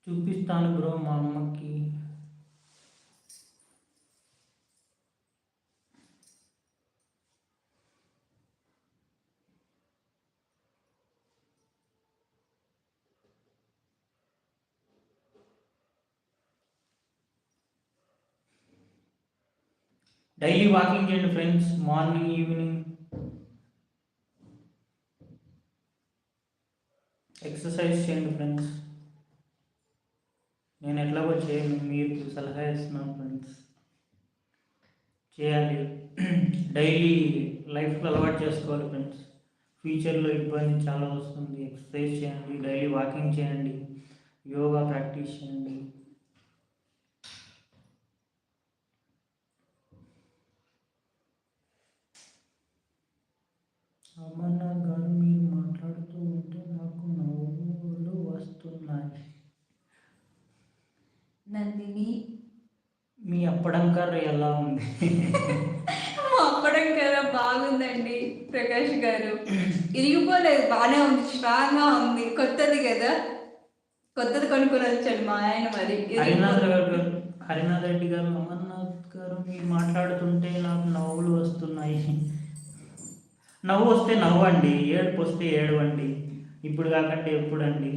చూపిస్తాను బ్రో మా అమ్మకి. డైలీ వాకింగ్ చేయండి ఫ్రెండ్స్, మార్నింగ్ ఈవినింగ్ ఎక్సర్సైజ్ చేయండి ఫ్రెండ్స్. నేను ఎట్లాగో చేయను, మీరు సలహా ఇస్తున్నాను ఫ్రెండ్స్. చేయాలి. డైలీ లైఫ్లో అలవాటు చేసుకోవాలి ఫ్రెండ్స్. ఫ్యూచర్లో ఇబ్బంది చాలా వస్తుంది. ఎక్సర్సైజ్ చేయండి, డైలీ వాకింగ్ చేయండి, యోగా ప్రాక్టీస్ చేయండి. అమర్నాథ్ గారు, మీరు మాట్లాడుతూ ఉంటే నాకు నవ్వులు వస్తున్నాయి. నందిని, మీ అప్పడం కర్రీ ఎలా ఉంది? అప్పడం కదా బాగుందండి ప్రకాష్ గారు. ఇరిగిపోలేదు, బాగానే ఉంది, స్ట్రాంగ్గా ఉంది. కొత్తది కదా, కొత్తది కొనుక్కొని వచ్చాడు మా ఆయన. మరి హరినాథ్ రెడ్డి గారు, అమర్నాథ్ గారు మీరు మాట్లాడుతుంటే నాకు నవ్వులు వస్తున్నాయి. నవ్వు వస్తే నవ్వండి, ఏడుపు వస్తే ఏడవండి. ఇప్పుడు కాకంటే ఎప్పుడండి?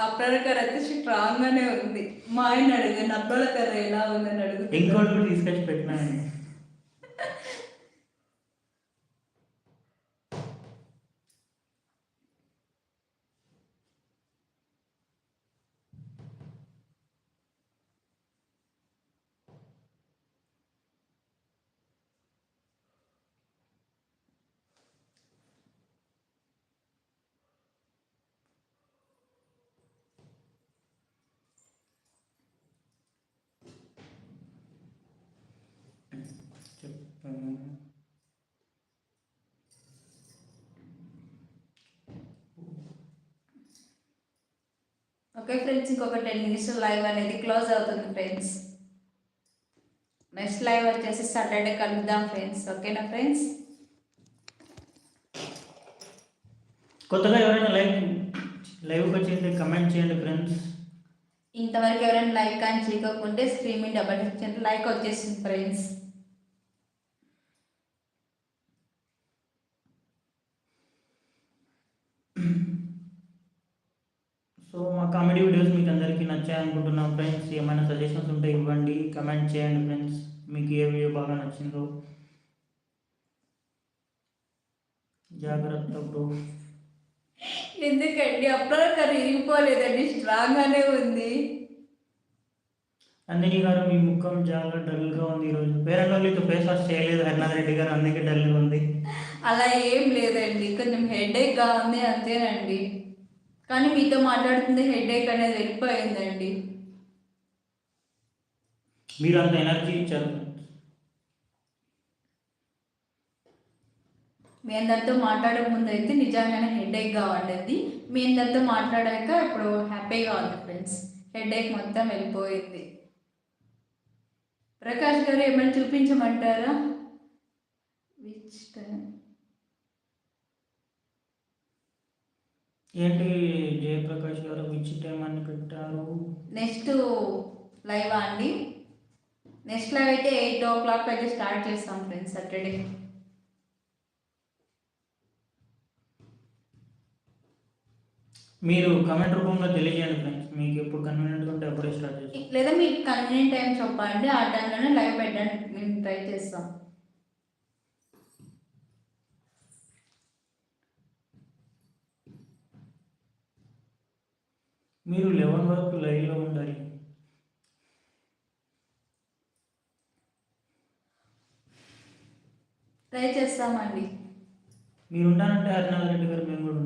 అప్పడ కర్ర అయితే స్ట్రాంగ్గానే ఉంది. మా ఆయన అడిగాను అప్పడ కర్ర ఎలా ఉందని అడుగుతుంది. ఇంకోటి కూడా తీసుకొచ్చి పెట్టినాను. ఓకే ఫ్రెండ్స్, ఇంకొక 10 minutes లైవ్ అనేది క్లోజ్ అవుతుంది ఫ్రెండ్స్. నెక్స్ట్ లైవ్ వచ్చేసి సాటర్డే కలుద్దాం ఫ్రెండ్స్. ఓకేనా ఫ్రెండ్స్? కొత్తగా ఎవరైనా లైవ్కి వచ్చేసి కమెంట్ చేయండి ఫ్రెండ్స్. ఇంతవరకు ఎవరైనా లైక్ కానీ చేయకపోతే స్క్రీన్ మీద డబల్ సెక్షన్ లైక్ వచ్చేసింది ఫ్రెండ్స్. సో మా కామెడీ వీడియోస్ మీకు అందరికీ నచ్చాయి అనుకుంటున్నాం ఫ్రెండ్స్. ఏమైనా సజెషన్స్ ఉంటే ఇవ్వండి, కమెంట్ చేయండి ఫ్రెండ్స్. మీకు ఏ వీడియో బాగా నచ్చిందో. జాగ్రత్త బ్రో. ఎందుకండి అప్పుడు కర్రీ ఇరిగిపోలేదండి, స్ట్రాంగ్గానే ఉంది. నందిని గారు, మీ ముఖం చాలా డల్గా ఉంది ఈరోజు. పేరెంట్తో ఫేస్ వాష్ చేయలేదు హరినాథ్ రెడ్డి గారు, అందుకే డల్గా ఉంది. అలా ఏం లేదండి, కొంచెం హెడేక్గా ఉంది అంతేనండి. కానీ మీతో మాట్లాడుతుంది హెడేక్ అనేది వెళ్ళిపోయిందండి. మీరు అంత ఎనర్జీ ఇచ్చారు. మీ అందరితో మాట్లాడే ముందు అయితే నిజంగానే హెడేక్గా ఉండేది. మీ అందరితో మాట్లాడాక ఇప్పుడు హ్యాపీగా ఉంది ఫ్రెండ్స్. హెడేక్ మొత్తం వెళ్ళిపోయింది. ప్రకాష్ గారు ఏమైనా చూపించమంటారా? విచ్ టైం ఏంటి జయప్రకాష్ గారు విచ్ టైం అని పెట్టారు? నెక్స్ట్ లైవ్ అండి. నెక్స్ట్ లైవ్ అయితే 8 o'clock అయితే స్టార్ట్ చేస్తాం ఫ్రెండ్స్ సాటర్డే. మీరు కమెంట్ రూపంలో తెలియజేయండి ఫ్రెండ్స్. మీకు ఎప్పుడు కన్వీనియంట్గా ఉంటే అప్పుడే స్టార్ట్ చేస్తాం. లేదా మీకు కన్వీనియంట్ టైం చెప్పండి, ఆ టైంలోనే లైవ్ పెట్టడానికి మేము ట్రై చేస్తాం. మీరు 11 వరకు లైవ్లో ఉండాలి. ట్రై చేస్తామండి. మీరు ఉంటానంటే హరినాథ్ రెడ్డి గారు మేము కూడా